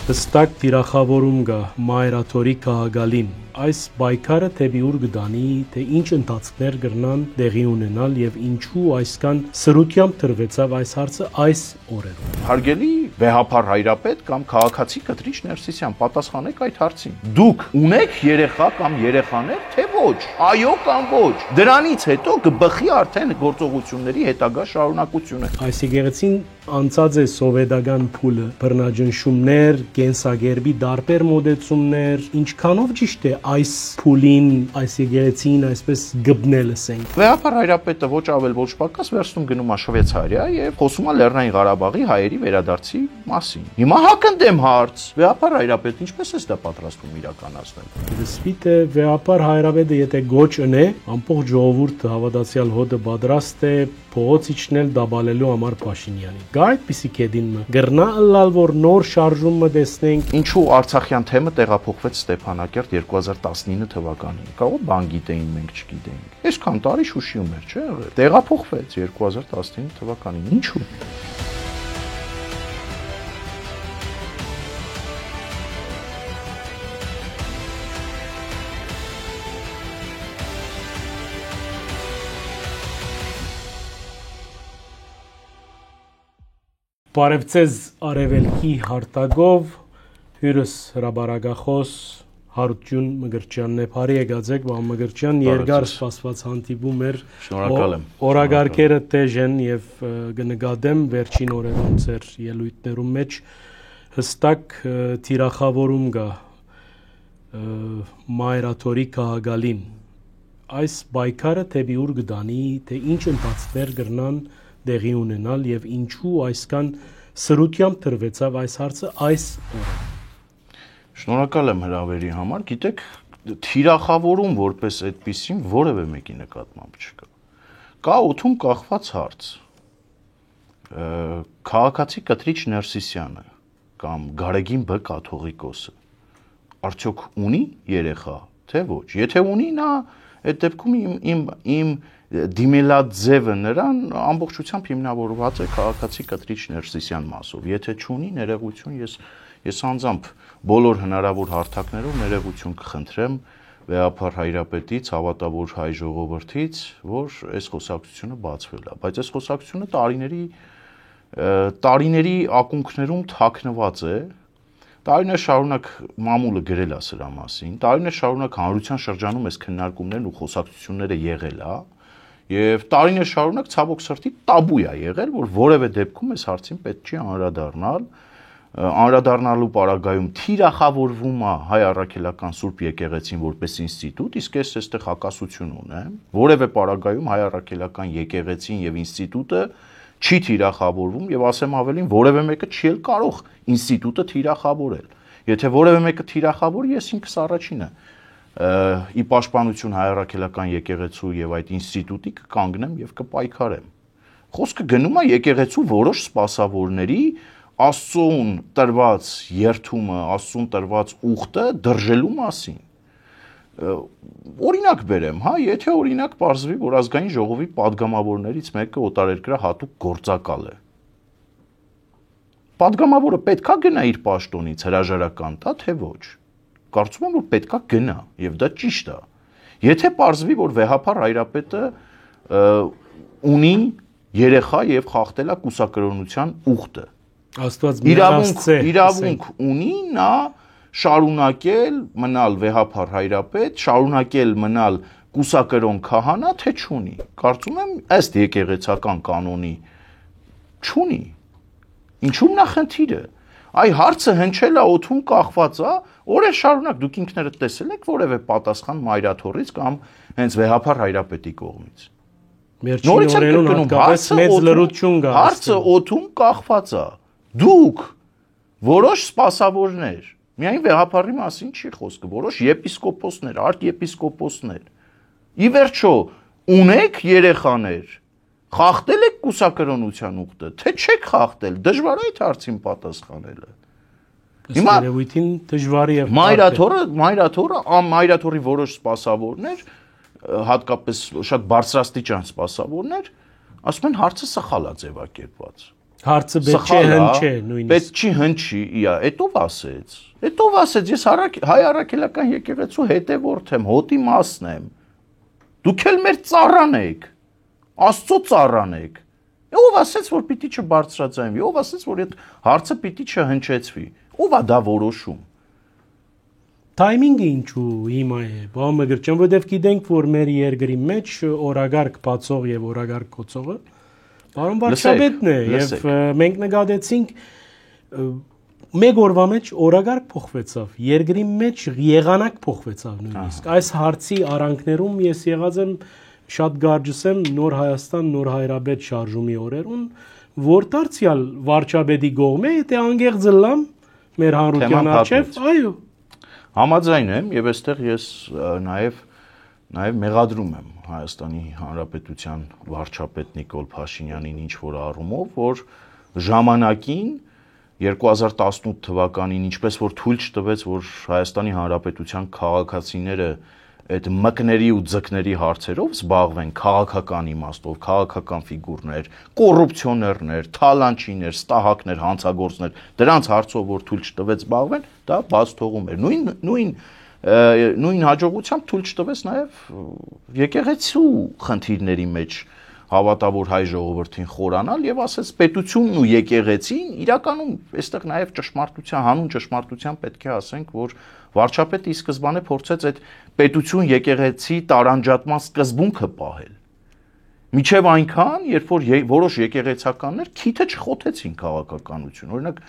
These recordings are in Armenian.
Հստակ թիրախավորում կա մայրաթորի քաղաքալին։ Այս պայքարը թեպի ուր կդանի, թե ինչ ընթացքներ կրնան տեղի ունենալ եւ ինչու այսքան սրությամբ դրվեցավ այս հարցը այս օրերում։ Հարգելի վեհապար հայրապետ կամ քաղաքացի Կտրիչ Ներսիսյան, պատասխանեք այդ հարցին։ Դուք ունեք երեխա կամ երեխաներ, թե ոչ։ Այո կամ ոչ։ Դրանից հետո կբխի արդեն գործողությունների հետագա շարունակությունը։ Այս եկեղեցին անցած է սովետական փուլը, բռնաճնշումներ, կենսագերբի դարբեր մոդեցումներ, ինչքանով ճիշտ է այս փուլին, այս եկեղեցին այսպես գբնելս են։ Վեհապար հայրապետը ոչ ավել ոչ պակաս վերցնում գնում է Շվեյցարիա եւ խոսում է Լեռնային Ղարաբաղի հայերի վերադարձի մասին։ Հիմա հակընդեմ հարց. Վեհապար հայրապետ, ինչպես է դա պատրաստվում իրականացնել։ Դեսպի թե վեհապար հայրապետը եթե գոչ ունե, ամբողջ ժողովուրդը հավատացյալ հոդը պատրաստ է փողոց իջնել դաբալելու համար Փաշինյանին։ Գա այդպիսի կեդին մը գրնա ըլլալ որ նոր շարժումը տեսնենք։ Ինչու Արցախյան թեմը տեղափոխվեց Ստեփանակերտ 2019 թվականին։ Կարող բան գիտեին, մենք չգիտեինք։ Այսքան տարի Շուշիում էր, չէ՞ եղել։ Տեղափոխվեց 2019 թվականին։ Ինչու։ Բարևձեզ արևելքի հարտագով հյուրս հրաբարագախոս Հարություն Մգրտչյանն է, բարի եկածեք, պարոն Մգրտչյան, երկար սպասված հանդիպում էր։ Շնորհակալ եմ։ Օրագարկերը տեժ են եւ կնկատեմ վերջին օրերում ձեր ելույթներում մեջ հստակ թիրախավորում կա մայրաթորի քաղաքալին։ Այս պայքարը թեպի ուր կդանի, թե ինչ ընթացքներ կրնան տեղի ունենալ եւ ինչու այսքան սրությամբ դրվեցավ այս հարցը այս օրը։ Շնորհակալ եմ հրավերի համար։ Գիտեք, թիրախավորում որպես այդպեսին որևէ մեկի նկատմամբ չկա։ Կա օդում կախված հարց։ Քաղաքացի Կտրիչ Ներսիսյանը կամ Գարեգին Բ. Կաթողիկոսը արդյոք ունի երեխա, թե ոչ։ Եթե ունի, նա այդ դեպքում իմ դիմելաձևը նրան ամբողջությամբ հիմնավորված է քաղաքացի Կտրիչ Ներսիսյան մասով։ Եթե չունի ներողություն, ես անձամբ բոլոր հնարավոր հարթակներով ներողություն կխնդրեմ վեհապար հայրապետից, հավատավոր հայ ժողովրդից, որ այս խոսակցությունը բացվել է, բայց այս խոսակցությունը տարիների ակունքներում թաքնված է։ Տարիներ շարունակ մամուլը գրել է սրա մասին, տարիներ շարունակ հանրության շրջանում այս քննարկումներն ու խոսակցությունները եղել է, եւ տարիներ շարունակ ցավոք սրտի տաբու է եղել, որ որևէ դեպքում այս հարցին պետք չի անդրադառնալ, անդրադառնալու պարագայում թիրախավորվում է հայ առաքելական Սուրբ եկեղեցին որպես ինստիտուտ, իսկ ես այստեղ հակասություն ունեմ, որևէ պարագայում հայ առաքելական եկեղեցին եւ ինստիտուտը չի թիրախավորվում եւ ասեմ ավելին, որևէ մեկը չի կարող ինստիտուտը թիրախավորել։ Եթե որևէ մեկը թիրախավորի, ես ինքս առաջինը ի պաշտպանություն հայ առաքելական եկեղեցու եւ այդ ինստիտուտի կկանգնեմ եւ կպայքարեմ։ Խոսքը գնում է եկեղեցու որոշ սպասավորների Աստծուն տրված երթումը, Աստծուն տրված ուխտը դրժելու մասին։ Օրինակ բերեմ, հա, եթե օրինակ պարզվի, որ ազգային ժողովի падգամավորներից մեկը օտարերկրյա հատուկ գործակալ է։ Падգամավորը պետքա գնա իր պաշտոնից հրաժարական տա, թե ոչ։ Կարծում եմ, որ պետքա գնա, եւ դա ճիշտ է։ Եթե պարզվի, որ վեհապար հայրապետը ունի երեխա եւ խախտել է կուսակրոնության ուխտը, Աստված իրավունք ունի նա շարունակել մնալ վեհապար հայրապետ, շարունակել մնալ կուսակրոն քահանա, թե չունի։ Կարծում եմ, ըստ եկեղեցական կանոնի չունի։ Ինչու՞մն է խնդիրը։ Այ հարցը հնչել է օդում կախված է, օրեր շարունակ դուք ինքներդ տեսել եք որևէ պատասխան մայրաթորից կամ հենց վեհապար հայրապետի կողմից։ Վերջին օրերուն հատկապես մեծ լրություն կա։ Հարցը օդում կախված է։ Դուք որոշ սպասավորներ, միայն վեհապարի մասին չի խոսքը, որոշ եպիսկոպոսներ, արքեպիսկոպոսներ։ Ի վերջո, ունեք երեխաներ, խախտել եք կուսակրոնության ուխտը, թե չեք խախտել, դժվար է այդ հարցին պատասխանելը։ Հիմա երևույթին դժվար է մայրաթորի որոշ սպասավորներ, հատկապես շատ բարձրաստիճան սպասավորներ, ասում են հարցը սխալ է ձևակերպված։ Հարցը պետք չէ հնչի նույնիսկ։ Պետք չի հնչի, այդով ասեց, ես հայ առաքելական եկեղեցու հետևորդ եմ, հոտի մասն եմ։ Դուք էլ մեր ծառան եք, Աստծո ծառան եք։ Ով ասեց, որ պիտի չբարձրաձայնվի, ով ասեց, որ այդ հարցը պիտի չհնչեցվի։ Ով է դա որոշում։ Թայմինգը ինչու հիմա է, բավական գրճան, որովհետև գիտենք, որ մեր երկրի մեջ օրագարկ բացող եւ օրագարկ կոծողը Պարոն վարչապետն է եւ մենք նկատեցինք մեկ օրվա մեջ օրագարկ փոխվեցավ, երկրի մեջ եղանակ փոխվեցավ նույնիսկ։ Այս հարցի արանքներում ես եղած եմ շատ գարջսեմ Նոր Հայաստան, Նոր Հայրաբեդ շարժումի օրերուն, որ դարձյալ վարչապետի կողմէ եթե անգեղծ լամ մեր հանրության առջև, այո։ Համաձայն եմ եւ այստեղ ես նաեւ մեղադրում եմ Հայաստանի Հանրապետության վարչապետ Նիկոլ Փաշինյանին ինչ որ առումով, որ ժամանակին 2018 թվականին ինչպես որ թույլ չտվեց, որ Հայաստանի Հանրապետության քաղաքացիները այդ մկների ու ձկների հարցերով զբաղվեն քաղաքական իմաստով, քաղաքական ֆիգուրներ, կոռուպցիոներներ, թալանչիներ, ստահակներ, հանցագործներ, դրանց հարցով որ թույլ չտվեց զբաղվեն, դա բաց թողում էր։ Նույն հաջողությամբ թույլ չտվեց նաև եկեղեցու խնդիրների մեջ հավատավոր հայ ժողովրդին խորանալ եւ ասես պետությունն ու եկեղեցին իրականում այստեղ նաեւ ճշմարտության հանուն ճշմարտության պետք է ասենք, որ վարչապետը ի սկզբանե փորձեց այդ պետություն եկեղեցի տարանջատման սկզբունքը պահել։ Միջև այնքան, երբ որ որոշ եկեղեցականներ քիթը չխոթեցին քաղաքականություն, օրինակ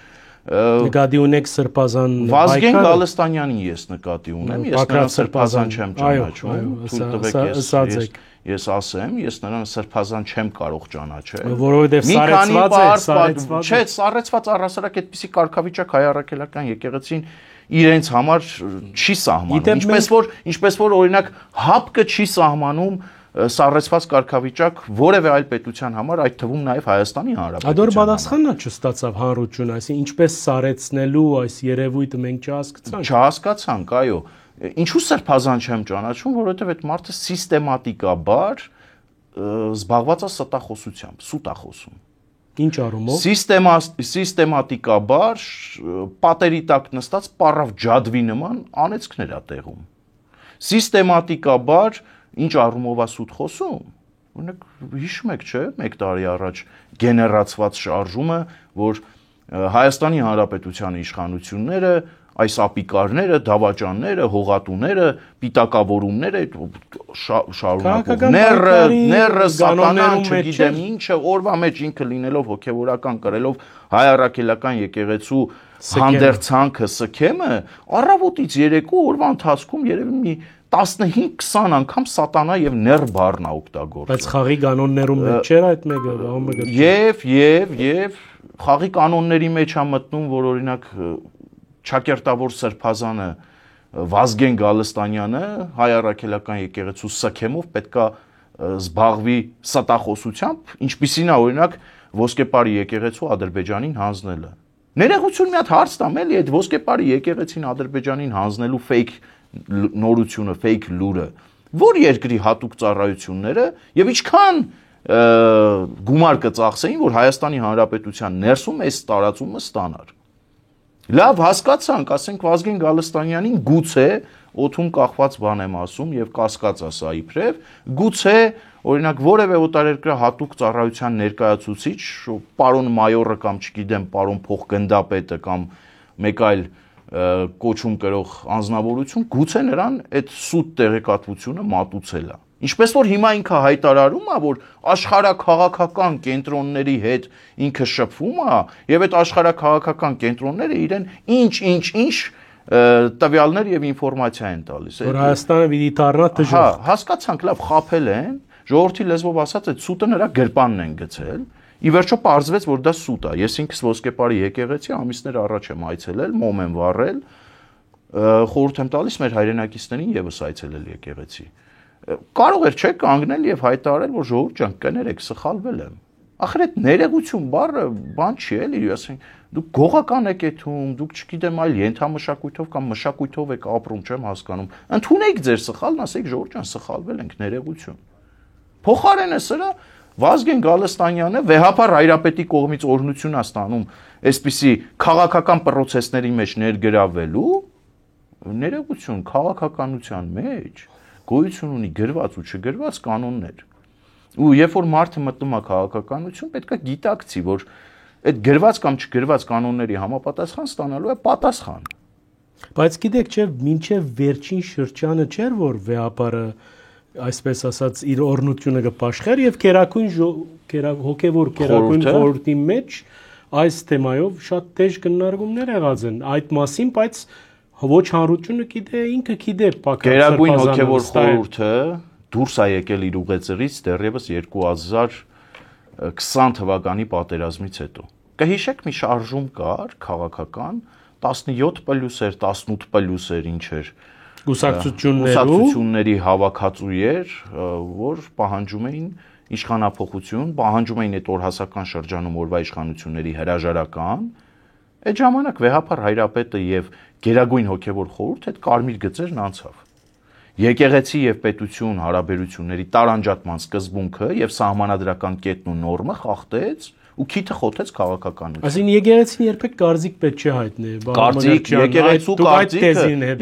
նկատի ունեք Սրբազան Վազգեն Գալստանյանին ես նկատի ունեմ, ես նրան Սրբազան չեմ ճանաչում, թույլ տվեք ես ասեմ, ես նրան Սրբազան չեմ կարող ճանաչել։ Որովհետև սարեցված է, չէ, սարեցված առհասարակ այդպիսի կարգավիճակ հայ առաքելական եկեղեցին իրենց համար չի սահմանում։ Ինչպես որ օրինակ հապկը չի սահմանում սառեցված կարգավիճակ որևէ այլ պետության համար, այդ թվում նաև Հայաստանի Հանրապետության։ Ադոր պատասխանն չստացավ հանրությունը, այսինքն ինչպես սառեցնելու այս երևույթը մենք չհասկացանք։ Չհասկացանք, այո։ Ինչու Սրբազան չեմ ճանաչում, որովհետև այդ մարդը սիստեմատիկաբար զբաղված է ստախոսությամբ, սուտ է խոսում։ Ինչ առումով։ Սիստեմատիկաբար պատերի տակ նստած պարավ ջադվի նման անեծքներ է տեղում։ Սիստեմատիկաբար ինչ առումով է սուտ խոսում։ Օրինակ հիշում եք, չէ՞, 1 տարի առաջ գեներացված շարժումը, որ Հայաստանի Հանրապետության իշխանությունները այս ապիկարները, դավաճանները, հողատուները, պիտակավորումները շարունակող ները սատանան չգիտեմ ինչը օրվա մեջ ինքը լինելով հոգևորական կրելով հայ առաքելական եկեղեցու հանդերձանքը սքեմը առավոտից երեկո օրվա ընթացքում երևի մի 15-20 անգամ սատանա եւ ներ բառն է օգտագործում։ Բայց խաղի կանոններում մեջ չէր այդ մեկը, Եվ խաղի կանոնների մեջ է մտնում, որ օրինակ Չակերտավոր Սրբազանը Վազգեն Գալստանյանը հայ առաքելական եկեղեցու սքեմով պետքա զբաղվի ստախոսությամբ, ինչպիսին է օրինակ Ոսկեպարի եկեղեցու Ադրբեջանին հանձնելը։ Ներողություն մի հատ հարց տամ էլի այդ Ոսկեպարի եկեղեցին Ադրբեջանին հանձնելու fake նորությունը, fake լուրը, որ երկրի հատուկ ծառայությունները եւ ինչքան գումար կծախսեին, որ Հայաստանի Հանրապետության ներսում այս տարածումը ստանար։ Լավ հասկացանք, ասենք Վազգեն Գալստանյանին գուցե օթում կախված բան եմ ասում եւ կասկած ասա իբրև, գուցե օրինակ որևէ օտարերկրյա հատուկ ծառայության ներկայացուցիչ, պարոն մայորը կամ չգիտեմ, պարոն փոխգնդապետը կամ մեկ այլ կոչում կրող անձնավորություն, գուցե նրան այդ սուտ տեղեկատվությունը մատուցել է։ Ինչպես որ հիմա ինքը հայտարարում է, որ աշխարհաքաղաքական կենտրոնների հետ ինքը շփվում է, եւ այդ աշխարհաքաղաքական կենտրոնները իրեն ինչ տվյալներ եւ ինֆորմացիա են տալիս։ Որ Հայաստանը պիտի դառնա դժոխք։ Հա, հասկացանք, լավ, խաբել են, ժողովրդի լեզվով ասած այդ սուտը նրա գրպանն են գցել։ Ի վերջո պարզվեց, որ դա սուտ է։ Ես ինքս Ոսկեպարի եկեղեցի ամիսներ առաջ եմ այցելել, մոմ եմ վառել, խորհուրդ եմ տալիս մեր հայրենակիցներին եւս այցելել եկեղեցի։ Կարող էր չէ կանգնել եւ հայտարարել, որ ժողովուրդ ջան, կներեք, սխալվել եմ։ Ախր այդ ներողություն բառը բան չի էլի, ասենք, դուք գողական եք եթում, դուք չգիտեմ այլ ենթամշակույթով կամ մշակույթով եք ապրում, չեմ հասկանում։ Ընդունեք ձեր սխալն, ասեք ժողովուրդ ջան, սխալվել ենք, ներողություն։ Փոխարենը սրա Վազգեն Գալստանյանը վեհապար հայրապետի կողմից օրհնություն է ստանում այսպիսի քաղաքական process-ների մեջ ներգրավվելու ներողություն քաղաքականության մեջ գոյություն ունի գրված ու չգրված կանոններ։ Ու երբ որ մարդը մտնում է քաղաքականություն, պետք է գիտակցի, որ այդ գրված կամ չգրված կանոնների համապատասխան ստանալու է պատասխան։ Բայց գիտեք, չէ, մինչև վերջին շրջանը չէր, որ վեհապարը այսպես ասած իր օրնությունը կպաշխեր եւ հոգեվոր քերակույն խորհրդի մեջ այս թեմայով շատ թեժ քննարկումներ եղած են այդ մասին, բայց ոչ հանրությունը գիտե, ինքը գիտե պակաս քերակույն հոգեվոր խորհուրդը դուրս է եկել իր ուղեծրից դեռևս 2020 թվականի պատերազմից հետո։ Կհիշեք մի շարժում կար քաղաքական 17+ էր, 18+ էր, ինչ էր Կուսակցությունների հավաքածու էր, որ պահանջում էին իշխանափոխություն, պահանջում էին այդ օրհասական շրջանում օրվա իշխանությունների հրաժարական, այդ ժամանակ վեհապար հայրապետը եւ Գերագույն հոգեվոր խորհուրդ այդ կարմիր գծերն անցավ։ Եկեղեցի եւ պետություն հարաբերությունների տարանջատման սկզբունքը եւ սահմանադրական կետն ու նորմը խախտեց ու քիթը խոթեց քաղաքականություն։ Այսինքն եկեղեցին երբեք կարծիք պետք չի հայտնի, կարծիք,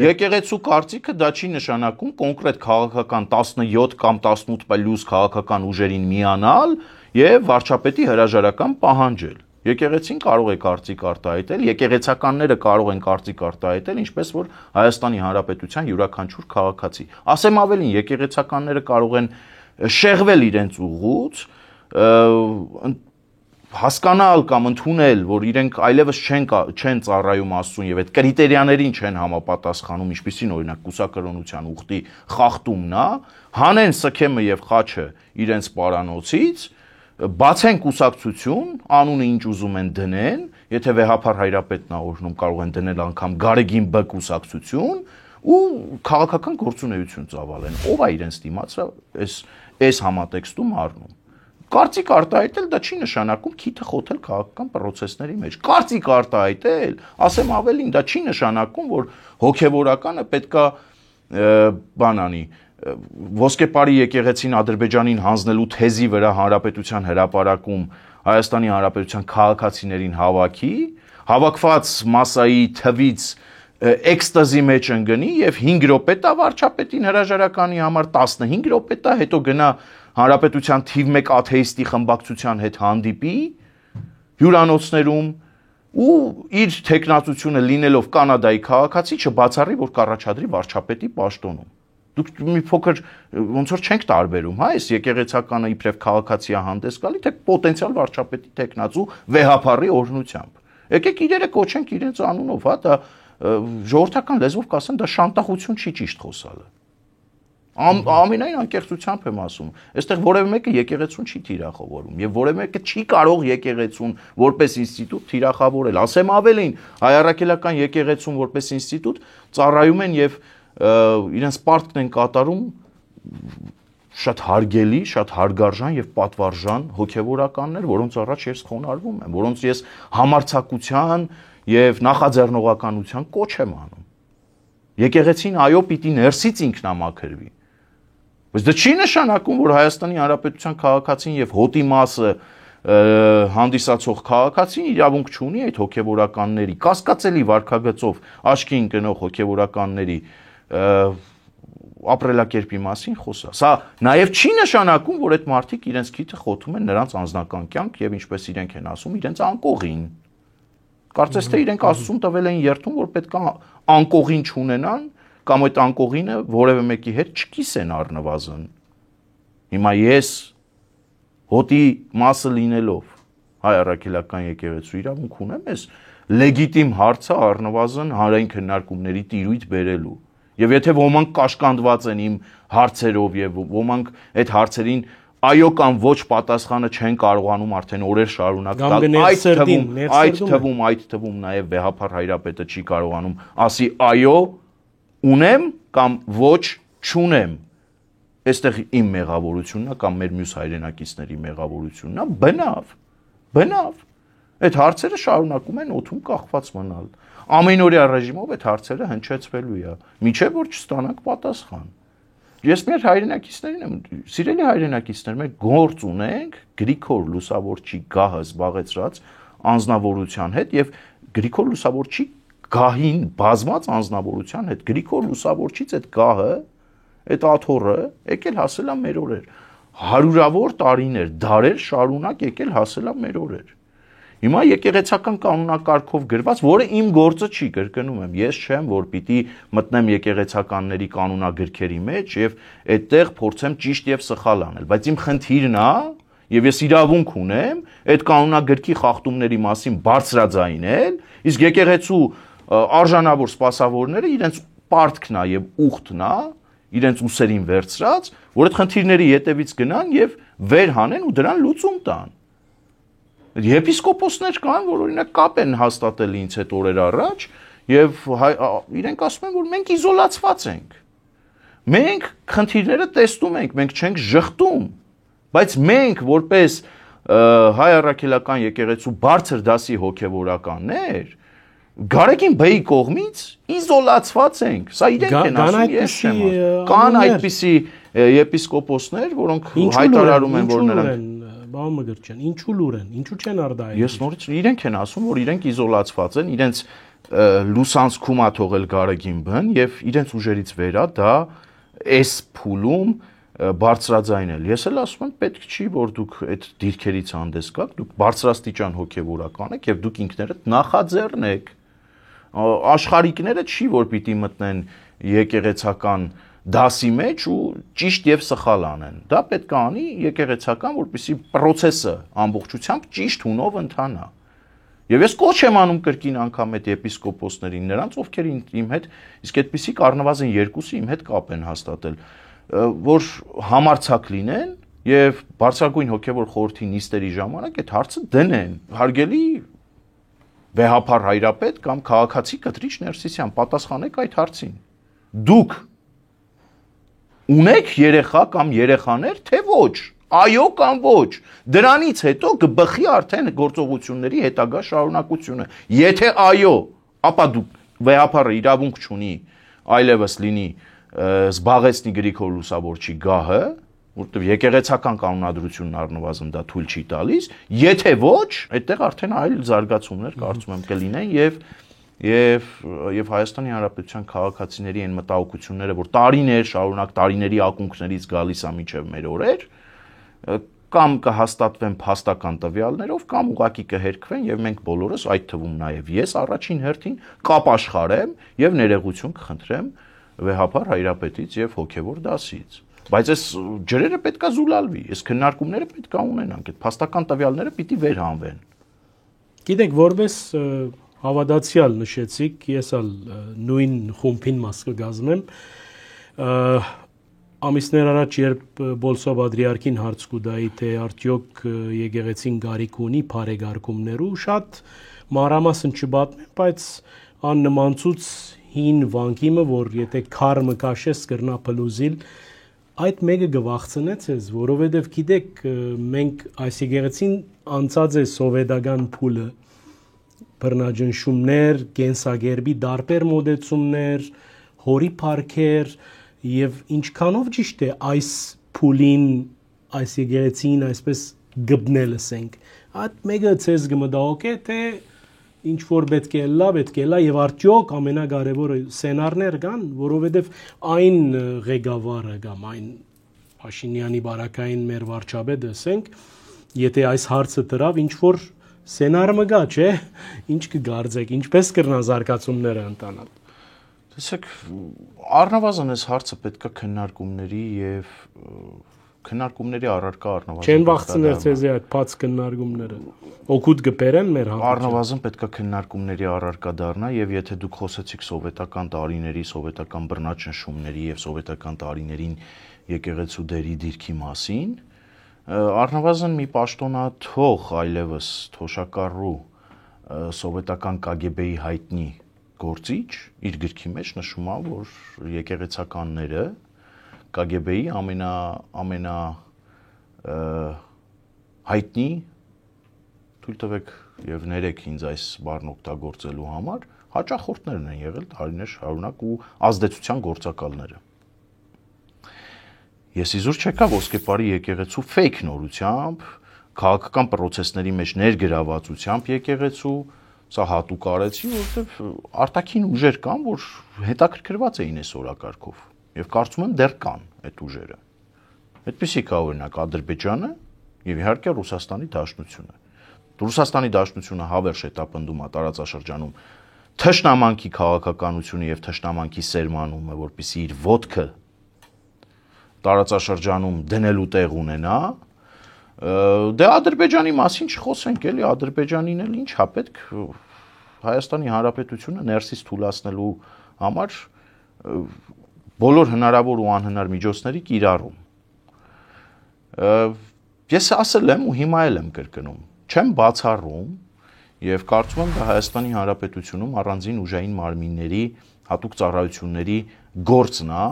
եկեղեցու կարծիքը դա չի նշանակում կոնկրետ քաղաքական 17 կամ 18+ քաղաքական ուժերին միանալ եւ վարչապետի հրաժարական պահանջել։ Եկեղեցին կարող է կարծիք արտահայտել, եկեղեցականները կարող են կարծիք արտահայտել, ինչպես որ Հայաստանի Հանրապետության յուրաքանչյուր քաղաքացի։ Ասեմ ավելին, եկեղեցականները կարող են շեղվել իրենց ուղուց, հասկանալ կամ ընդունել, որ իրենք այլևս չեն ծառայում Աստծուն եւ այդ կրիտերիաներին չեն համապատասխանում, ինչպիսին օրինակ կուսակրոնության ուխտի խախտումն է, հանեն սքեմը եւ խաչը իրենց պարանոցից, բացեն կուսակցություն, անունը ինչ ուզում են դնեն, եթե վեհապար հայրապետն է օրհնում, կարող են դնել անգամ Գարեգին Բ կուսակցություն ու քաղաքական գործունեություն ծավալեն։ Ով է իրենց դիմացը այս համատեքստում առնում։ Կարծիք արտահայտել դա չի նշանակում քիթը խոթել քաղաքական process-ների մեջ։ Կարծիք արտահայտել, ասեմ ավելին, դա չի նշանակում, որ հոգեվորականը պետքա բան անի, ոսկեպարի եկեղեցին Ադրբեջանին հանձնելու թեզի վրա հանրապետության հրապարակում Հայաստանի Հանրապետության քաղաքացիներին հավաքի, հավաքված մասայի թվից էքստազի մեջ ընկնի եւ 5 րոպե տա վարչապետին հրաժարականի համար 15 րոպե տա, հետո գնա Հանրապետության թիվ 1 աթեիստի խմբակցության հետ հանդիպի հյուրանոցներում ու իր տեխնացությունը լինելով Կանադայի քաղաքացի չբացառի, որ կառաջադրի վարչապետի պաշտոնում։ Դուք մի փոքր ոնց որ չենք տարբերում, հա, այս եկեղեցականը իբրև քաղաքացիա հանդես գալի, թե պոտենցիալ վարչապետի տեխնացու վեհապարի օրհնությամբ։ Եկեք իրերը կոչենք իրենց անունով, հա, դա ժողովրդական լեզվով կասեն, դա շանտախություն չի ճիշտ խոսալը։ Ամենայն անկեղծությամբ եմ ասում, այստեղ որևէ մեկը եկեղեցուն չի թիրախավորում եւ որևէ մեկը չի կարող եկեղեցուն որպես ինստիտուտ թիրախավորել։ Ասեմ ավելին, հայ առաքելական եկեղեցուն որպես ինստիտուտ ծառայում են եւ իրենց պարտքն են կատարում շատ հարգելի, շատ հարգարժան եւ պատվարժան հոգեվորականներ, որոնց առաջ ես խոնարհվում եմ, որոնց ես համարձակության եւ նախաձեռնողականության կոչ եմ անում։ Եկեղեցին այո պիտի ներսից ինքնամաքրվի։ Բայց դա չի նշանակում, որ Հայաստանի Հանրապետության քաղաքացին եւ հոտի մասը հանդիսացող քաղաքացին իրավունք չունի այդ հոգեվորականների կասկածելի վարքագծով աչքի ընկնող հոգեվորականների ապրելակերպի մասին խոսա։ Սա նաև չի նշանակում, որ այդ մարդիկ իրենց քիթը խոթում են նրանց անձնական կյանք եւ ինչպես իրենք են ասում, իրենց անկողին։ Կարծես թե իրենք Աստծուն տվել են երթում, որ պետք է անկողին չունենան կամ այդ անկողինը որևէ մեկի հետ չկիսեն առնվազն։ Հիմա ես հոտի մասը լինելով հայ առաքելական եկեղեցու իրավունք ունեմ ես լեգիտիմ հարցը առնվազն հանրային քննարկումների տիրույթ բերելու։ Եվ եթե ոմանք կաշկանդված են իմ հարցերով եւ ոմանք այդ հարցերին այո կամ ոչ պատասխանը չեն կարողանում արդեն օրեր շարունակ տալ, այդ թվում նաեւ վեհապար հայրապետը չի կարողանում ասի այո ունեմ կամ ոչ չունեմ։ Այստեղ իմ մեղավորությունն է կամ մեր մյուս հայրենակիցների մեղավորությունն է, բնավ։ Այդ հարցերը շարունակում են օդում կախված մնալ։ Ամենօրյա ռեժիմով այդ հարցերը հնչեցվելու է, միջև որ չստանանք պատասխան։ Ես մեր հայրենակիցներին եմ, սիրելի հայրենակիցներ, մենք գործ ունենք Գրիգոր Լուսավորչի գահը զբաղեցրած անձնավորության հետ եւ Գրիգոր Լուսավորչի գահին բազմած անձնավորության հետ Գրիգոր Լուսավորչից այդ գահը, այդ աթոռը եկել հասել է մեր օրեր։ Հարյուրավոր տարիներ, դարեր շարունակ եկել հասել է մեր օրեր։ Հիմա եկեղեցական կանոնակարգով գրված, որը իմ գործը չի, կրկնում եմ, ես չեմ, որ պիտի մտնեմ եկեղեցականների կանոնագրքերի մեջ եւ այդտեղ փորձեմ ճիշտ եւ սխալ անել, բայց իմ խնդիրն է, եւ ես իրավունք ունեմ այդ կանոնագրքի խախտումների մասին բարձրաձայնել, իսկ եկեղեցու արժանավոր սպասավորները իրենց պարտքն է եւ ուխտն է, իրենց ուսերին վերցրած, որ այդ խնդիրների հետևից գնան եւ վեր հանեն ու դրան լուծում տան։ Եպիսկոպոսներ կան, որ օրինակ կապ են հաստատել ինձ հետ օրեր առաջ եւ իրենք ասում են, որ մենք իզոլացված ենք։ Մենք խնդիրները տեսնում ենք, մենք չենք ժխտում, բայց մենք որպես հայ առաքելական եկեղեցու բարձր դասի հոգեվորականներ Գարեգին Բեի կողմից իզոլացված ենք։ Սա իրենք են ասում, ես չեմ ասում։ Կան այդպիսի եպիսկոպոսներ, որոնք հայտարարում են, որ նրանք Բաղ Մգրչյան, ինչու լուր են, ինչու չեն արդայել։ Ես նորից իրենք են ասում, որ իրենք իզոլացված են, իրենց լուսանցքում ա թողել Գարեգին Բն եւ իրենց ուժերից վերա դա էս փուլում բարձրաձայնել։ Ես էլ ասում եմ, պետք չի, որ դուք այդ դիրքերից հանդես գաք, դուք բարձրաստիճան հոգեվորական եք եւ դուք ինքներդ նախաձեռն եք։ Աշխարհիկները չի, որ պիտի մտնեն եկեղեցական դասի մեջ ու ճիշտ եւ սխալ անեն։ Դա պետք է անի եկեղեցական, որպեսզի process-ը ամբողջությամբ ճիշտ հունով ընթանա։ Եվ ես կոչ եմ անում կրկին անգամ այդ եպիսկոպոսներին, նրանց ովքեր իմ հետ, իսկ այդպիսի առնվազն երկուսը իմ հետ կապ են հաստատել, որ համարձակ լինեն եւ բարձրագույն հոգեվոր խորհրդի նիստերի ժամանակ այդ հարցը դնեն։ Հարգելի վեհապար հայրապետ կամ քաղաքացի Կտրիչ Ներսիսյան, պատասխանեք այդ հարցին։ Դուք ունեք երեխա կամ երեխաներ, թե ոչ, այո կամ ոչ, դրանից հետո կբխի արդեն գործողությունների հետագա շարունակությունը, եթե այո, ապա դուք վեհապարը իրավունք չունի այլևս լինի զբաղեցնի Գրիգոր Լուսավորչի գահը, որտեղ եկեղեցական կանոնադրությունն առնվազն դա թույլ չի տալիս, եթե ոչ, այդտեղ արդեն այլ զարգացումներ կարծում եմ կլինեն եւ Հայաստանի Հանրապետության քաղաքացիների այն մտահոգությունները, որ տարիներ շարունակ տարիների ակունքներից գալիս է մինչև մեր օրեր, կամ կհաստատվեն փաստական տվյալներով, կամ ուղղակի կհերքվեն եւ մենք բոլորս, այդ թվում նաեւ ես առաջին հերթին կապ աշխարհեմ եւ ներողություն կխնդրեմ վեհապար հայրապետից եւ հոգեվոր դասից։ Բայց այս ջրերը պետքա զուլալվի, այս քննարկումները պետքա ունենանք, այդ փաստական տվյալները պիտի վերհանվեն։ Գիտեք, որպես հավատացյալ նշեցիք, ես ալ նույն խումբին մաս կգազմեմ, ամիսներ առաջ, երբ Բոլսո Պատրիարքին հարց կուտայի, թե արդյոք եկեղեցին գարիք ունի բարեգարկումներու, շատ մանրամասն չպատմեմ, բայց աննմանցուց հին վանկիմը, որ եթե քարը կաշես կրնա փլուզիլ, այդ մեկը գվախցնեց ես, որովհետև գիտեք, մենք այս եկեղեցին անցած է սովետական փուլը, բռնաջնշումներ, կենսագերբի դարբեր մոդեցումներ, հորի փառքեր եւ ինչքանով ճիշտ է այս փուլին, այս եկեղեցին այսպես գբնել ասենք։ Այդ մեկը ցես գմդահոգ է, թե ինչ որ պետք է լա եւ արդյոք ամենակարևորը սցենարներ կան, որովհետեւ այն ղեկավարը կամ այն Փաշինյանի բարակային մեր վարչապետը ասենք, եթե այս հարցը դրավ ինչ որ սցենար մգա, չէ, ինչ կգարձեք, ինչպես կրնա զարգացումները ընտանալ։ Տեսեք, առնվազն այս հարցը պետքա քննարկումների եւ քննարկումների առարկա առնվազն։ Չեն վախցնել ցեզի այդ բաց քննարկումները։ Օգուտ կբերեն մեր հանրության։ Առնվազն պետքա քննարկումների առարկա դառնա եւ եթե դուք խոսեցիք սովետական տարիների, սովետական բռնաճնշումների եւ սովետական տարիներին եկեղեցու դերի դիրքի մասին, առնվազն մի պաշտոնաթող այլևս թոշակառու սովետական KGB-ի հայտնի գործիչ իր գրքի մեջ նշում է, որ եկեղեցականները KGB-ի ամենա հայտնի թույլ տվեք եւ ներեք ինձ այս բառն օգտագործելու համար հաճախորդներն են եղել տարիներ շարունակ ու ազդեցության գործակալները։ Ես իզուր չեկա ոսկեպարի եկեղեցու fake նորությամբ, քաղաքական process-ների մեջ ներգրավվածությամբ եկեղեցու, սա հատուկ արեցի, որովհետև արտաքին ուժեր կան, որ հետաքրքրված էին այս օրակարգով, եւ կարծում եմ դեռ կան այդ ուժերը։ Այդպիսի կա օրինակ Ադրբեջանը եւ իհարկե Ռուսաստանի Դաշնությունը։ Ռուսաստանի Դաշնությունը հավերժ հետապնդում է տարածաշրջանում թշնամանքի քաղաքականությունը եւ թշնամանքի սերմանումը, որպեսզի իր ոտքը տարածաշրջանում դնելու տեղ ունենա, դե Ադրբեջանի մասին չխոսենք, էլի Ադրբեջանին էլ ինչ հա պետք Հայաստանի Հանրապետությունը ներսից թուլացնելու համար բոլոր հնարավոր ու անհնար միջոցների կիրառում։ Ես ասել եմ ու հիմա էլ եմ կրկնում, չեմ բացառում եւ կարծում եմ դա Հայաստանի Հանրապետությունում առանձին ուժային մարմինների հատուկ ծառայությունների գործն է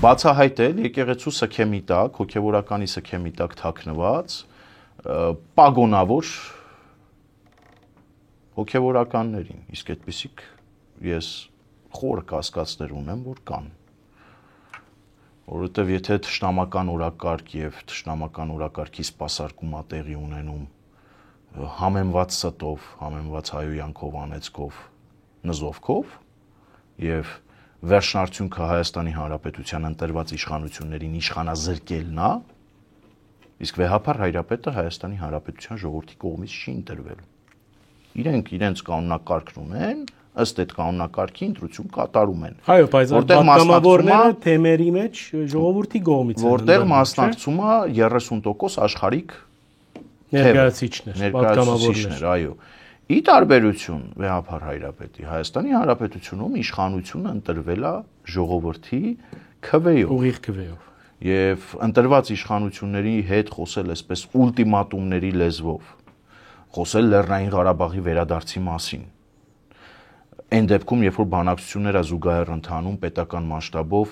բացահայտել եկեղեցու սքեմի տակ, հոգևորականի սքեմի տակ թաքնված պագոնավոր հոգևորականներին, իսկ այդպիսիք ես խոր կասկածներ ունեմ, որ կան։ Որովհետև եթե թշնամական օրակարգ եւ թշնամական օրակարգի սպասարկումա տեղի ունենում համեմված ստով, համեմված հայոյանքով, անեծքով, նզովքով եւ վերջնարդյունքը Հայաստանի Հանրապետության ընտրված իշխանություններին իշխանազրկելն է, իսկ վեհապար հայրապետը Հայաստանի Հանրապետության ժողովրդի կողմից չի ընտրվել։ Իրենք իրենց կանոնակարգն ունեն, ըստ այդ կանոնակարգի ընտրություն կատարում են։ Այո, բայց պատգամավորները թեմերի մեջ ժողովրդի կողմից են։ Որտեղ մասնակցում է 30% աշխարհիկ ներկայացուցիչներ, այո։ Ի տարբերություն վեհապար հայրապետի Հայաստանի Հանրապետությունում իշխանությունը ընտրվել է ժողովրդի քվեով։ Ուղիղ քվեով։ Եվ ընտրված իշխանությունների հետ խոսել այսպես ուլտիմատումների լեզվով, խոսել Լեռնային Ղարաբաղի վերադարձի մասին։ Այն դեպքում, երբ որ բանակցությունները զուգահեռ ընթանում պետական մասշտաբով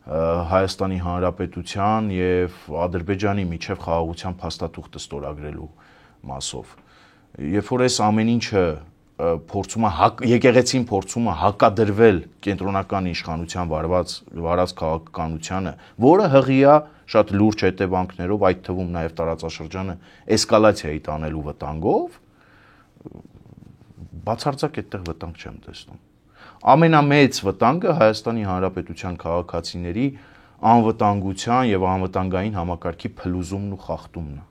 Հայաստանի Հանրապետության եւ Ադրբեջանի միջև խաղաղության փաստաթուղթը ստորագրելու մասով։ Երբ որ այս ամեն ինչը փորձում է եկեղեցին փորձում է հակադրվել կենտրոնական իշխանության վարած քաղաքականությանը, որը հղիա շատ լուրջ հետևանքներով, այդ թվում նաեւ տարածաշրջանը էսկալացիայի տանելու վտանգով, բացարձակ այդտեղ վտանգ չեմ տեսնում։ Ամենամեծ վտանգը Հայաստանի Հանրապետության քաղաքացիների անվտանգության եւ անվտանգային համակարգի փլուզումն ու խախտումն է,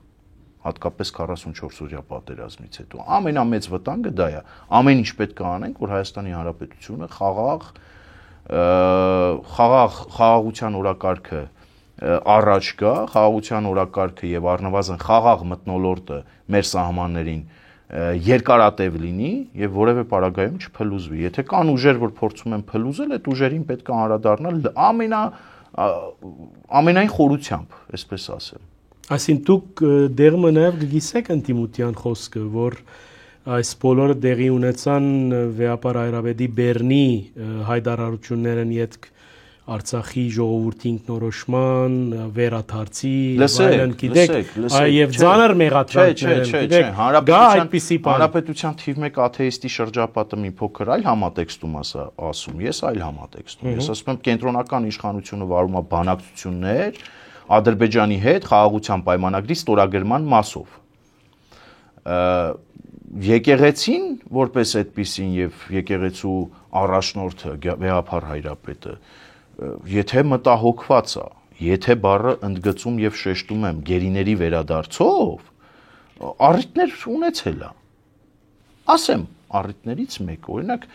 հատկապես 44-օրյա պատերազմից հետո։ Ամենամեծ վտանգը դա է։ Ամեն ինչ պետք է անենք, որ Հայաստանի Հանրապետությունը խաղաղության օրակարգը առաջ գա, խաղաղության օրակարգը եւ առնվազն խաղաղ մթնոլորտը մեր սահմաններին երկարատև լինի եւ որևէ պարագայում չփլուզվի։ Եթե կան ուժեր, որ փորձում են փլուզել, այդ ուժերին պետք է անդրադառնալ ամենայն խորությամբ, այսպես ասեմ։ Այսինքն դուք դեղը նաեւ գիսեք ինտիմության խոսքը, որ այս բոլորը դեղի ունեցան վեհապար հայրապետի Բեռնի հայտարարություններն յետք Արցախի ժողովրդի ինքնորոշման, վերադարձի, այլն գիտեք, եւ ցաներ մեղադրանքներ, Հանրապետության թիվ 1 աթեիստի շրջապատը մի փոքր այլ համատեքստում ասում, ես այլ համատեքստում։ Ես ասում եմ կենտրոնական իշխանությունը վարում է բանակցություններ Ադրբեջանի հետ խաղաղության պայմանագրի ստորագրման մասով։ Եկեղեցին որպես այդպիսին եւ եկեղեցու առաջնորդը վեհապար հայրապետը եթե մտահոգված է, եթե բառը ընդգծում եւ շեշտում եմ գերիների վերադարձով, առիթներ ունեցել է։ Ասեմ, առիթներից մեկը, օրինակ,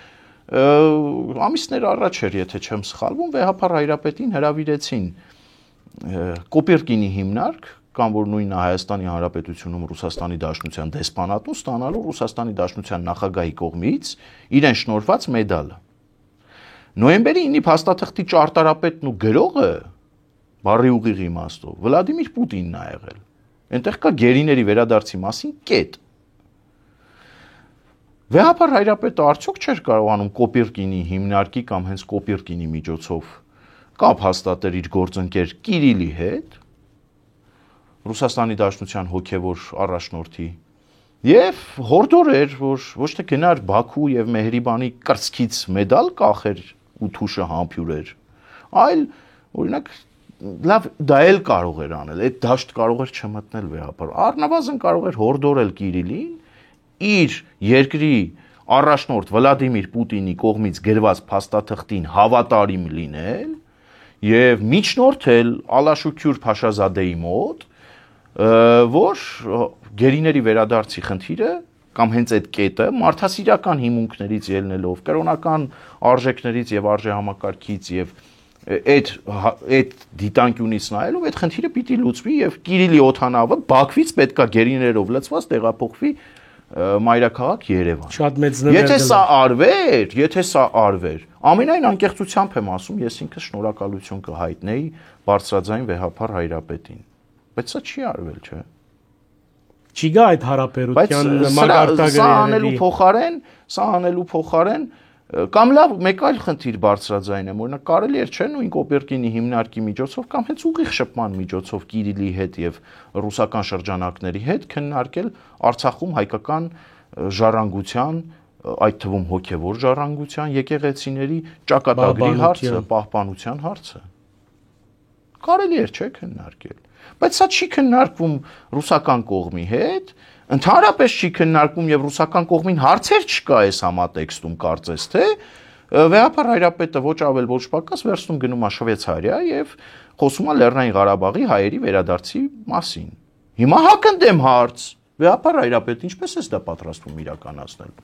ամիսներ առաջ էր, եթե չեմ սխալվում, վեհապար հայրապետին հրավիրեցին Կոպիրկինի հիմնարկ, կամ որ նույնը Հայաստանի Հանրապետությունում Ռուսաստանի Դաշնության դեսպանատուն ստանալու Ռուսաստանի Դաշնության նախագահի կողմից իրեն շնորհված մեդալը։ Նոյեմբերի 9-ի փաստաթղթի ճարտարապետն ու գրողը բառի ուղիղ իմաստով Վլադիմիր Պուտինն է եղել։ Այնտեղ կա գերիների վերադարձի մասին կետ։ Վեհապար հայրապետը արդյոք չէր կարողանում Կոպիրկինի հիմնարկի կամ հենց Կոպիրկինի միջոցով կապ հաստատել իր գործընկեր Կիրիլի հետ, Ռուսաստանի Դաշնության հոգևոր առաջնորդի, եւ հորդոր էր, որ ոչ թե գնար Բաքու եւ Մեհրիբանի կրծքից մեդալ կախեր ու թուշը համբյուրեր, այլ օրինակ լավ դա էլ կարող էր անել, այդ դաշտ կարող էր չմտնել վեհապար։ Առնվազն կարող էր հորդորել Կիրիլին իր երկրի առաջնորդ Վլադիմիր Պուտինի կողմից գրված փաստաթղթին հավատարիմ լինել եւ միջնորդել Ալաշուքյուր Փաշազադեի մոտ, որ գերիների վերադարձի խնդիրը կամ հենց այդ կետը մարդասիրական հիմունքներից ելնելով, կրոնական արժեքներից եւ արժեհամակարգից եւ այդ դիտանկյունից նայելով այդ խնդիրը պիտի լուծվի եւ Կիրիլի օթանավը Բաքվից պետքա գերիներով լցված տեղափոխվի մայրաքաղաք Երևան։ Շատ մեծ նվեր։ Եթե սա արվեր, ամենայն անկեղծությամբ եմ ասում, ես ինքս շնորհակալություն կհայտնեի բարձրաձայն վեհապար Հայրապետին։ Բայց սա չի արվել, չէ՞։ Չի գա այդ հարաբերության մագարտակը։ Սա անելու փոխարեն կամ լավ մեկ այլ խնդիր բարձրաձայնեմ, օրինակ կարելի էր չէ նույն Կոպերկինի հիմնարկի միջոցով կամ հենց ուղիղ շփման միջոցով Կիրիլի հետ եւ ռուսական շրջանակների հետ քննարկել Արցախում հայկական ժառանգության, այդ թվում հոգեվոր ժառանգության, եկեղեցիների ճակատագրի հարցը, պահպանության հարցը։ Կարելի էր չէ քննարկել, բայց սա չի քննարկվում ռուսական կողմի հետ, ընդհանրապես չի քննարկվում եւ ռուսական կողմին հարցեր չկա այս համատեքստում կարծես թե վեհապար Հայրապետը ոչ ավել ոչ պակաս վերցնում գնում է Շվեյցարիա եւ խոսում է Լեռնային Ղարաբաղի հայերի վերադարձի մասին։ Հիմա հակընդդեմ հարց վեհապար Հայրապետ ինչպես է դա պատրաստվում իրականացնել։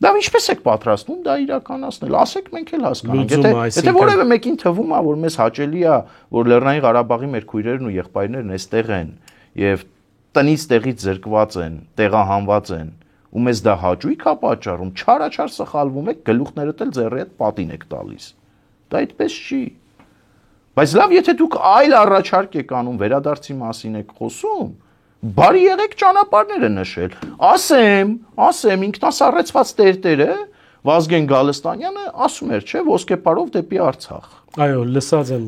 Դա ինչպես եք պատրաստվում դա իրականացնել, ասեք մենք էլ հասկանանք։ Եթե որևէ մեկին թվում է որ մեզ հաճելի է որ Լեռնային Ղարաբաղի մեր քույրերն ու եղբայրներն այստեղ են եւ տնից տեղից զրկված են, տեղահանված են, ու մեզ դա հաճույք է պատճառում, չարաչար սխալվում եք, գլուխներդ էլ ձեռի հետ պատին եք տալիս։ Դա այդպես չի։ Բայց լավ, եթե դուք այլ առաջարկ եք անում, վերադարձի մասին եք խոսում, բարի եղեք ճանապարհները նշել։ Ասեմ, ինքնասառեցված տերտերը Վազգեն Գալստանյանը ասում էր, չէ, ոսկեպարով դեպի Արցախ։ Այո, լսած եմ։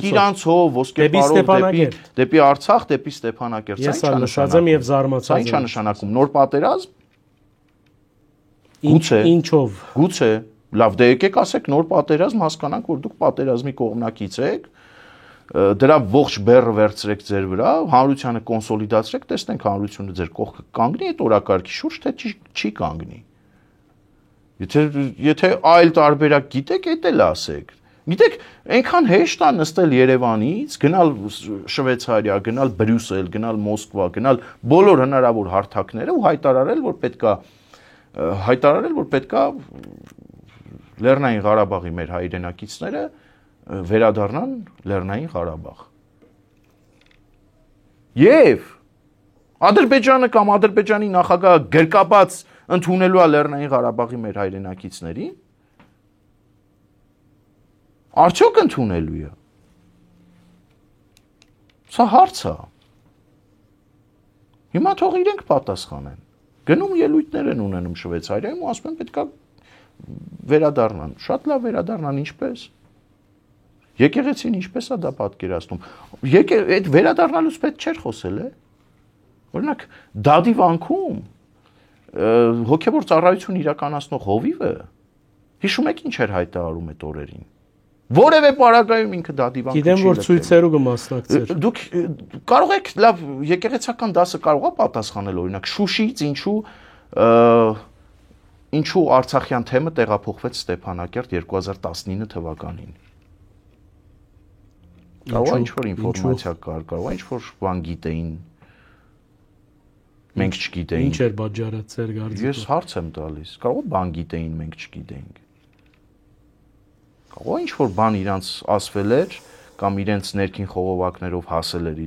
Գիրանցով, ոսկեպարով դեպի Արցախ, դեպի Ստեփանակերտ։ Ես լսած եմ եւ զարմացած եմ։ Սա ի՞նչ է նշանակում։ Նոր պատերազմ։ Ինչով։ Գուցե, լավ, դե եկեք ասեք նոր պատերազմ, հասկանանք, որ դուք պատերազմի կողմնակից եք։ Դրա ողջ բեռը վերցրեք ձեր վրա, հանրությանը կոնսոլիդացրեք, տեսնենք հանրությունը ձեր կողքը կանգնի այդ օրակարգի շուրջ, թե չի կանգնի։ Եթե այլ տարբերակ գիտեք, այդ էլ ասեք։ Գիտեք, այնքան հեշտ է նստել Երևանից, գնալ Շվեյցարիա, գնալ Բրյուսել, գնալ Մոսկվա, գնալ բոլոր հնարավոր հարթակները ու հայտարարել, որ պետքա Լեռնային Ղարաբաղի մեր հայրենակիցները վերադառնան Լեռնային Ղարաբաղ։ Եվ Ադրբեջանը կամ Ադրբեջանի նախագահը գրկաբաց ընդունելու է Լեռնային Ղարաբաղի մեր հայրենակիցներին։ Արդյոք ընդունելու է։ Սա հարց է։ Հիմա թող իրենք պատասխանեն։ Գնում ելույթներ են ունենում Շվեյցարիայում ու ասում են պետքա վերադառնան։ Շատ լավ վերադառնան ինչպես։ Եկեղեցին ինչպես է դա պատկերացնում։ Այդ վերադառնալուց պետք չէր խոսել, է։ Օրինակ Դադի վանքում հոգևոր ծառայություն իրականացնող հովիվը հիշում եք ինչ էր հայտարարում այդ օրերին։ Որևէ պարագայում ինքը Դադի վանքում Գիտեմ որ ցույցերու կմասնակցեր։ Դուք կարող եք լավ եկեղեցական դասը կարող է պատասխանել օրինակ Շուշիից ինչու Արցախյան թեմը տեղափոխվեց Ստեփանակերտ 2019 թվականին։ Կարող է ինչ-որ ինֆորմացիա կար, կարող է ինչ-որ բան գիտեին։ Մենք չգիտեինք։ Ինչ էր պատճառը ծեր գարձիկով։ Ես հարց եմ տալիս։ Կարող է բան գիտեին, մենք չգիտեինք։ Կարող է ինչ-որ բան իրանց ասվել էր կամ իրենց ներքին խողովակներով հասել էր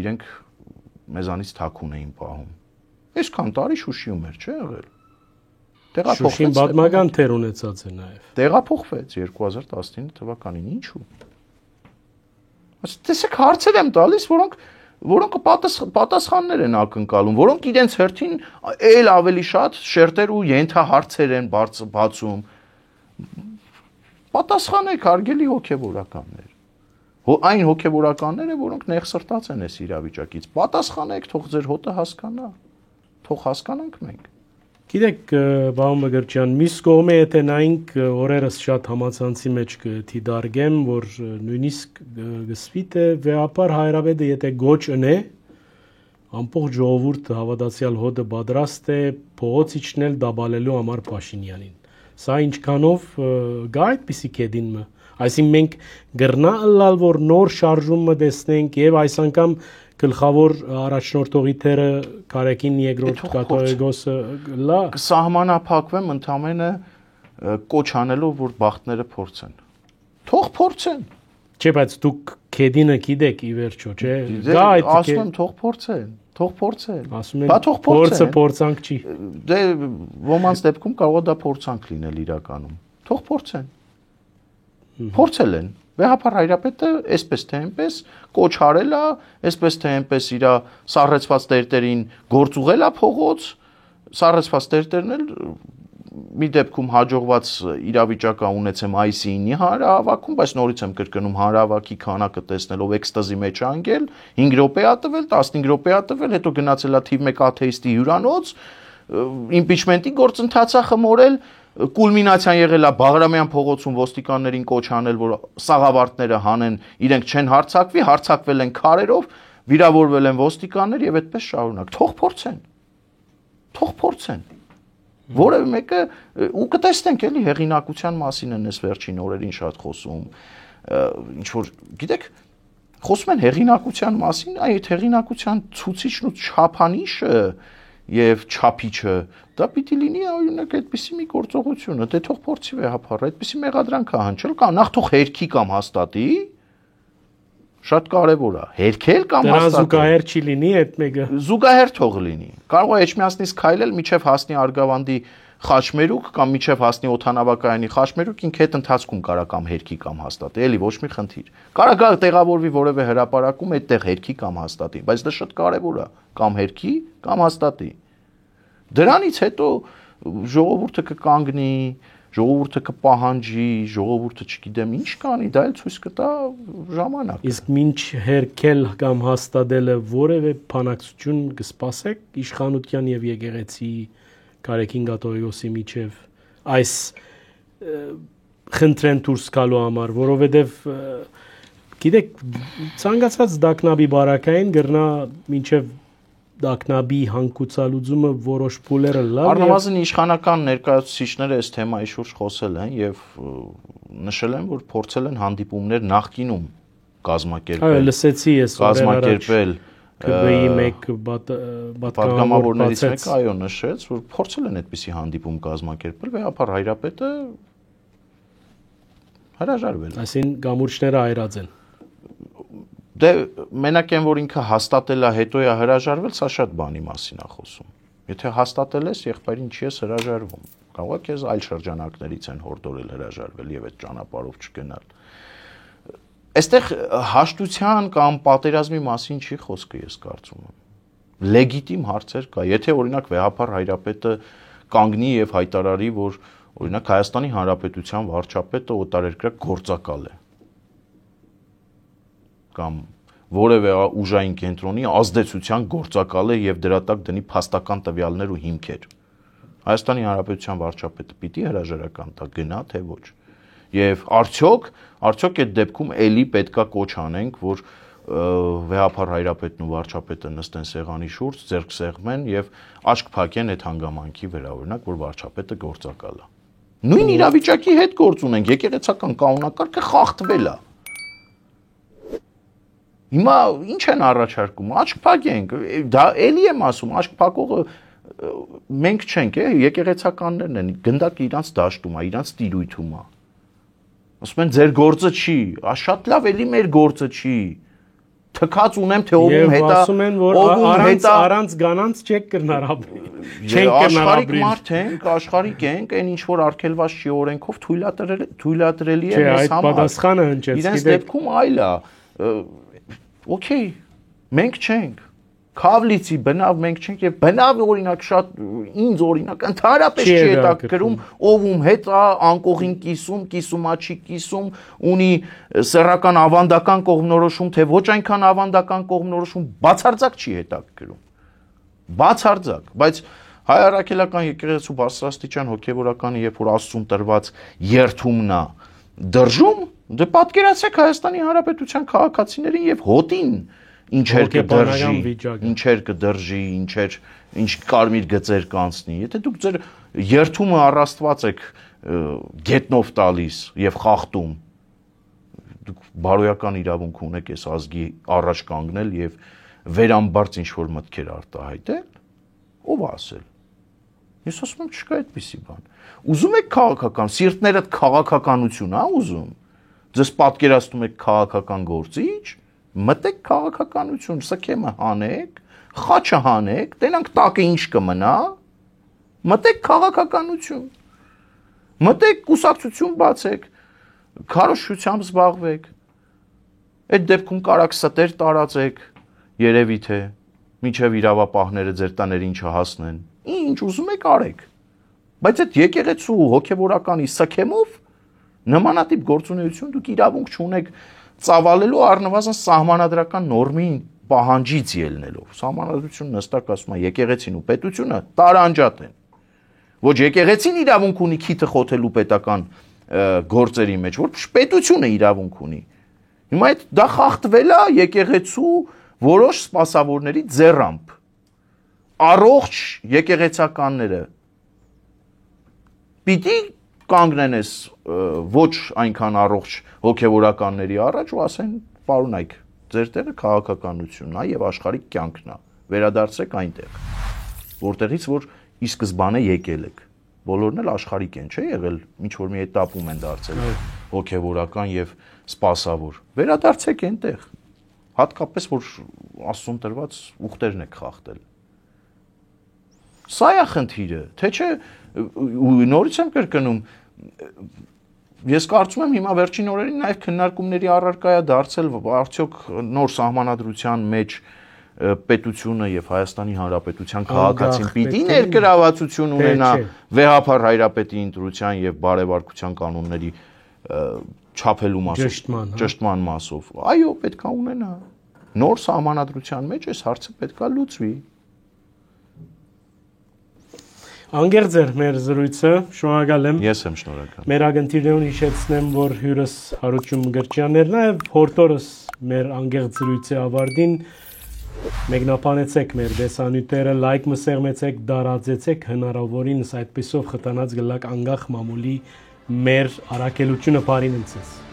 իրենք մեզանից թաքուն էին պահում։ Այսքան տարի Շուշիում էր, չէ՞ եղել։ Շուշին պատմական թեր ունեցած է նաև։ Տեղափոխվեց 2019 թվականին, ինչու՞։ Տեսեք հարցեր եմ տալիս, որոնք պատասխաններ են ակնկալում, որոնք իրենց հերթին էլ ավելի շատ շերտեր ու ենթահարցեր են բացում։ Պատասխանեք հարգելի հոգևորականներ։ Այն հոգևորականները, որոնք նեղսրտած են այս իրավիճակից, պատասխանեք, թող ձեր հոտը հասկանա։ Թող հասկանանք մենք։ Գիտեք, Բաղում Մգրչյան, մյուս կողմը եթե նայինք օրերս շատ համացանցի մեջ կդարգեմ, որ նույնիսկ գսվի թե վեհապար հայրապետը եթե գոչ ընե, ամբողջ ժողովուրդը հավատացյալ հոդը պատրաստ է փողոց իջնել դաբալելու համար Փաշինյանին։ Սա ինչքանով գա այդպիսի կեդինը։ Այսինքն մենք գրնա ըլլալ, որ նոր շարժումը տեսնենք եւ այս անգամ գլխավոր առաջնորդողի թերը Կարեկին երկրորդ կաթողիկոսը լա կսահմանափակվեմ ընդամենը կոչ անելով, որ բախտները փորձեն։ Թող փորձեն։ Չէ, բայց դուք կեդինը գիտեք ի վերջո, չէ։ Գա այդ ասում եմ թող փորձեն, թող փորձեն։ Ասում են փորձը փորձանք չի։ Դե ոմանց դեպքում կարող է դա փորձանք լինել իրականում։ Թող փորձեն։ Փորձել են։ Վեհապար հայրապետը այսպես թե այնպես կոչ արել է, այսպես թե այնպես իր սառեցված տերտերին գործուղել է փողոց, սառեցված տերտերն էլ մի դեպքում հաջողված իրավիճակ ունեցեմ այսի 9-ի հանրահավաքում, բայց նորից եմ կրկնում հանրահավաքի քանակը տեսնելով էքստազի մեջ անգել, 5 րոպե է տվել, 15 րոպե է տվել, հետո գնացել է թիվ 1 աթեիստի հյուրանոց, իմպիչմենտի գործընթացը խմորել, կուլմինացիան եղել է Բաղրամյան փողոցում ոստիկաններին կոչ անել, որ սաղավարտները հանեն, իրենք չեն հարձակվի, հարձակվել են քարերով, վիրավորվել են ոստիկաններ եւ այդպես շարունակ։ Թող փորձեն։ Թող փորձեն։ Որևէ մեկը ու կտեսնենք էլի հեղինակության մասին են այս վերջին օրերին շատ խոսում։ Ինչ որ, գիտեք, խոսում են հեղինակության մասին, այդ հեղինակության ցուցիչն ու չափանիշը եւ չափիչը դա պիտի լինի օրինակ այդպիսի մի գործողությունը, դե թող փորձի վեհապար, այդպիսի մեղադրանք հանչել կամ նախ թող հերքի կամ հաստատի, շատ կարևոր է, հերքել կամ հաստատել։ Դրա զուգահեռ չի լինի այդ մեկը։ Զուգահեռ թող լինի։ Կարող է Էջմիածնից քայլել միջև հասնի Արգավանդի Խաչմերուկ կամ միջև հասնի օթանավակայանի Խաչմերուկ, ինքը հետ ընթացքում կարա կամ հերքի կամ հաստատի, էլի ոչ մի խնդիր։ Կարա գա տեղավորվի որևէ հրապարակում այդտեղ հերքի կամ հաստատի, բայց դա շատ կարևոր է, կամ հերքի կամ հաստատի։ Դրանից հետո ժողովուրդը կկանգնի, ժողովուրդը կպահանջի, ժողովուրդը չգիտեմ ինչ կանի, դա էլ ցույց կտա ժամանակ։ Իսկ մինչ հերքել կամ հաստատելը որևէ բանակցություն կսպասեք իշխանության եւ եկեղեցի Կարեկին կաթողիկոսի միջև այս խնդրեն դուրս գալու համար, որովհետեւ գիտեք ցանկացած դակնաբի բարակային գրնա մինչև դակնաբի հանգուցալուծումը որոշ փուլերը լավ առնվազն իշխանական ներկայացուցիչները այս թեմայի շուրջ խոսել են եւ նշել են, որ փորձել են հանդիպումներ նախկինում կազմակերպել։ Այո, լսեցի ես կազմակերպել ԿԲ-ի 1 պատգամավորներից մեկը այո նշեց, որ փորձել են այդպիսի հանդիպում կազմակերպել, վեհապար հայրապետը հրաժարվել։ Այսին գամուրջները այրած են։ Դե մենակ այն որ ինքը հաստատել է, հետո է հրաժարվել, սա շատ բանի մասին է խոսում։ Եթե հաստատել ես, եղբայրին չի ես հրաժարվում։ Կարող է քեզ այլ շրջանակներից են հորդորել հրաժարվել եւ այդ ճանապարհով չգնալ։ Այստեղ հաշտության կամ պատերազմի մասին չի խոսքը, ես կարծում եմ։ Լեգիտիմ հարցեր կա։ Եթե օրինակ վեհապար հայրապետը կանգնի եւ հայտարարի, որ օրինակ Հայաստանի Հանրապետության վարչապետը օտարերկրյա գործակալ է կամ որևէ ուժային կենտրոնի ազդեցության գործակալ է եւ դրա տակ դնի փաստական տվյալներ ու հիմքեր։ Հայաստանի Հանրապետության վարչապետը պիտի հրաժարական տա, գնա թե ոչ։ Եվ արդյոք այդ դեպքում էլի պետքա կոչ անենք, որ վեհապար հայրապետն ու վարչապետը նստեն սեղանի շուրջ, ձեռք սեղմեն եւ աչք փակեն այդ հանգամանքի վրա, օրինակ, որ վարչապետը գործակալ է։ Նույն իրավիճակի հետ գործ ունենք, եկեղեցական կանոնակարգը խախտվել է։ Հիմա ինչ են առաջարկում, աչք փակենք, դա էլի եմ ասում, աչք փակողը մենք չենք, եկեղեցականներն են, գնդակը իրանց դաշտում է, իրանց տիրույթում է։ Ասում են ձեր գործը չի, շատ լավ էլի մեր գործը չի։ Թքած ունեմ թե ովում հետա, ասում են որ առանց գանանց չեք կրնար ապրել։ Չենք կրնար ապրել։ Աշխարհիկ ենք, այն ինչ որ արգելված չի օրենքով թույլատրելի է մեզ համար։ Այդ պատասխանը հնչեց, իրենց դեպքում այլ է։ Okay, մենք չենք։ Քավլիցի բնավ մենք չենք եւ բնավ օրինակ շատ ինձ օրինակ ընդհանրապես չի հետաքրքրում ով հետ է անկողին կիսումա չի կիսում, ունի սեռական ավանդական կողմնորոշում, թե ոչ այնքան ավանդական կողմնորոշում, բացարձակ չի հետաքրքրում։ Բացարձակ, բայց Հայ առաքելական եկեղեցու բարձրաստիճան հոգևորականը, երբ որ Աստծուն տրված երթումն է դրժում, դե պատկերացրեք Հայաստանի Հանրապետության քաղաքացիներին եւ հոտին ինչեր կդրժի, ինչեր կդրժի, ինչ կարմիր գծեր կանցնի։ Եթե դուք ձեր երթումը առաստված եք գետնով տալիս եւ խախտում, դուք բարոյական իրավունք ունեք այս ազգի առաջ կանգնել եւ վերամբարձ ինչ որ մտքեր արտահայտել, ով ասել։ Ես ասում եմ չկա այդպիսի բան։ Ուզում եք քաղաքական, սիրտներդ քաղաքականություն, հա, ուզում։ Ձեզ պատկերացնում եք քաղաքական գործիչ, մտեք քաղաքականություն, սքեմը հանեք, խաչը հանեք, տենանք տակը ինչ կմնա, մտեք քաղաքականություն։ Մտեք կուսակցություն բացեք, քարոզչությամբ զբաղվեք։ Այդ դեպքում կարաք ստեր տարածեք, երևի թե մինչև իրավապահները ձեր տաներին չհասնեն։ Ինչ ուզում եք արեք։ Բայց այդ եկեղեցու հոգևորականի սքեմով նմանատիպ գործունեություն դուք իրավունք չունեք ծավալելու առնվազն սահմանադրական նորմի պահանջից ելնելով։ Սահմանադրությունը նստակ ասում է եկեղեցին ու պետությունը տարանջատ են։ Ոչ եկեղեցին իրավունք ունի քիթը խոթելու պետական գործերի մեջ, որ պետությունը իրավունք ունի։ Հիմա այդ դա խախտվել է եկեղեցու որոշ սպասավորների ձեռամբ։ Առողջ եկեղեցականները պիտի կանգնեն այս ոչ այնքան առողջ հոգևորականների առաջ ու ասեն, պարոնայք, ձեր տեղը քաղաքականությունն է եւ աշխարհիկ կյանքն է, վերադարձեք այնտեղ, որտեղից որ ի սկզբանե եկել եք։ Բոլորն էլ աշխարհիկ են, չէ՞ եղել, ինչ որ մի էտապում են դարձել հոգևորական եւ սպասավոր։ Վերադարձեք այնտեղ։ Հատկապես որ Աստծուն տրված ուխտերն եք խախտել։ Սա է խնդիրը, թե չէ նորից եմ կրկնում, ես կարծում եմ հիմա վերջին օրերին նաև քննարկումների առարկա է դարձել արդյոք նոր սահմանադրության մեջ պետությունը եւ Հայաստանի Հանրապետության քաղաքացին պիտի ներգրավվածություն ունենա վեհափառ հայրապետի ընտրության եւ բարեվարկության կանոնների չափելու մասով, ճշտման մասով։ Այո, պետքա ունենա։ Նոր սահմանադրության մեջ այս հարցը պետքա լուծվի։ Անգերձ էր մեր զրույցը, շնորհակալ եմ։ Ես եմ շնորհակալ։ Մեր ագնտիրներուն հիշեցնեմ, որ հյուրս Հարություն Գրչյաններն է, հորտորս մեր անգերձ զրույցի ավարտին մեկնաբանեցեք մեր դեսանյութերը, լայք մսեղմեցեք, դարածեցեք հնարավորինս այդպիսով խտանած գլակ անգախ մամուլի մեր առաքելությունը բարին ընցես։